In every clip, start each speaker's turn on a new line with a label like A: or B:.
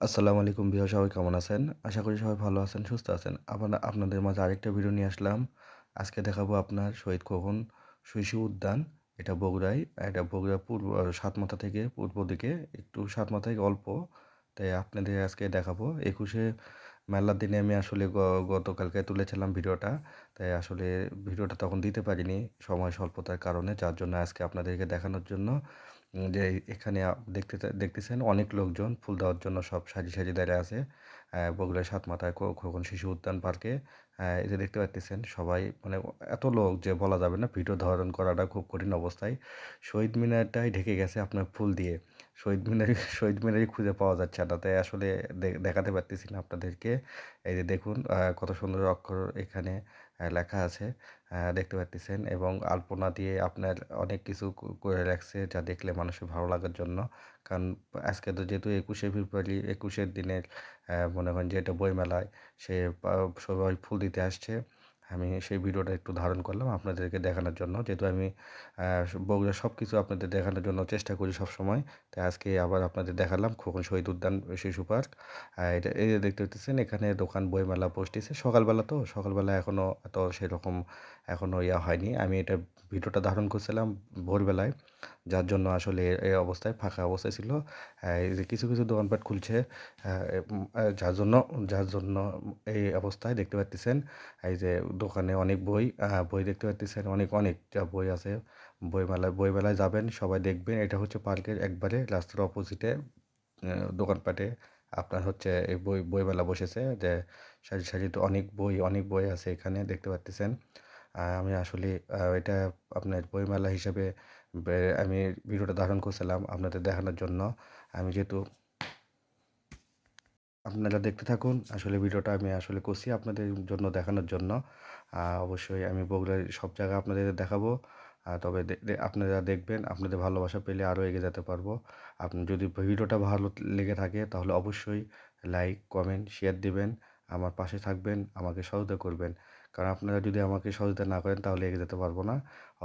A: আসসালামু আলাইকুম ভিউয়ার, সবাই কেমন আছেন? আশা করি সবাই ভালো আছেন, সুস্থ আছেন। আপনাদের মাঝে আরেকটা ভিডিও নিয়ে আসলাম। আজকে দেখাবো আপনার শহীদ খোকন শিশু উদ্যান। এটা বগুড়া পূর্ব সাতমাথা থেকে পূর্ব দিকে, একটু সাতমাথা থেকে অল্প। তাই আপনাদের আজকে দেখাবো। ২১শে মেলার দিনে আমি আসলে গতকালকে তুলেছিলাম ভিডিওটা। তাই আসলে ভিডিওটা তখন দিতে পারিনি সময় স্বল্পতার কারণে। যার জন্য আজকে আপনাদেরকে দেখানোর জন্য যে এখানে দেখতেছেন অনেক লোকজন ফুল দেওয়ার জন্য সব সারি সারি দাঁড়িয়ে আছে। বগুড়ার সাতমাথায় খোকন শিশু উদ্যান পার্কে। এই যে দেখতে পাচ্তেছেন সবাই, মানে এত লোক যে বলা যাবে না, ভিডিও ধারণ করাটা খুব কঠিন অবস্থায়। শহীদ মিনারটাই ঢেকে গেছে আপনার ফুল দিয়ে। শহীদ মিনারই খুঁজে পাওয়া যাচ্ছে না। তাই আসলে দেখাতে পারতেছি না আপনাদেরকে। এই যে দেখুন কত সুন্দর অক্ষর এখানে লেখা আছে। দেখতে পারতেছেন, এবং আলপনা দিয়ে আপনার অনেক কিছু করে রাখছে, যা দেখলে মানুষের ভালো লাগার জন্য। কারণ আজকে তো যেহেতু ২১শে ফেব্রুয়ারি, ২১-এর দিনের মনে করেন যে এটা বইমেলায় সে সবাই ফুল দিতে আসছে। আমি সেই ভিডিওটা একটু ধারণ করলাম আপনাদেরকে দেখানোর জন্য। যেহেতু আমি বগুড়ার সব কিছু আপনাদের দেখানোর জন্য চেষ্টা করি সবসময়। তাই আজকে আবার আপনাদের দেখালাম খোকন শহীদ উদ্যান শিশু পার্ক। এটা এই যে দেখতে পাচ্ছেন, এখানে দোকান বইমেলা বসতেছে। সকালবেলা এখনও এত সেরকম এখনও ইয়া হয়নি। আমি এটা ভিডিওটা ধারণ করছিলাম ভোরবেলায়। যার জন্য আসলে এই অবস্থায় ফাঁকা অবস্থায় ছিল। এই যে কিছু দোকানপাট খুলছে। যার জন্য এই অবস্থায় দেখতে পাচ্ছেন। এই যে দোকানে অনেক বই দেখতে পাচ্ছেন, অনেক যা বই আছে। বইমেলায় যাবেন, সবাই দেখবেন। এটা হচ্ছে পার্কের একবারে রাস্তার অপোজিটে দোকানপাটে আপনার হচ্ছে এই বইমেলা বসেছে। যে সারি সারিতে অনেক বই আছে এখানে দেখতে পাচ্ছেন। আমি আসলে এটা আপনার বইমেলা হিসেবে আমি ভিডিওটা ধারণ করছিলাম আপনাদের দেখানোর জন্য। আমি যেহেতু আপনারা দেখতে থাকুন। আসলে ভিডিওটা আমি আসলে করছি আপনাদের জন্য, দেখানোর জন্য। অবশ্যই আমি বগুড়ার সব জায়গা আপনাদের দেখাবো। তবে আপনারা দেখবেন, আপনাদের ভালোবাসা পেলে আরও এগিয়ে যেতে পারবো। আপনি যদি ভিডিওটা ভালো লেগে থাকে তাহলে অবশ্যই লাইক, কমেন্ট, শেয়ার দিবেন। আমার পাশে থাকবেন, আমাকে সহযোগিতা করবেন। কারণ আপনারা যদি আমাকে সহযোগিতা না করেন তাহলে এগিয়ে যেতে পারবো না।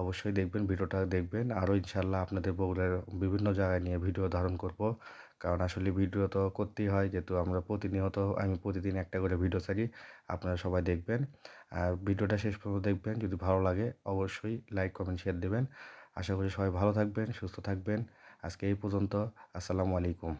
A: অবশ্যই দেখবেন, ভিডিওটা দেখবেন। আরও ইনশাআল্লাহ আপনাদের বগুড়ার বিভিন্ন জায়গায় নিয়ে ভিডিও ধারণ করব। কারণ আসলে ভিডিও তো করতেই হয়, যেহেতু আমি প্রতিদিন একটা করে ভিডিও ছাড়ি। আপনারা সবাই দেখবেন। আর ভিডিওটা শেষ পর্যন্ত দেখবেন। যদি ভালো লাগে অবশ্যই লাইক, কমেন্ট, শেয়ার দেবেন। আশা করি সবাই ভালো থাকবেন, সুস্থ থাকবেন। আজকে এই পর্যন্ত। আসসালামু আলাইকুম।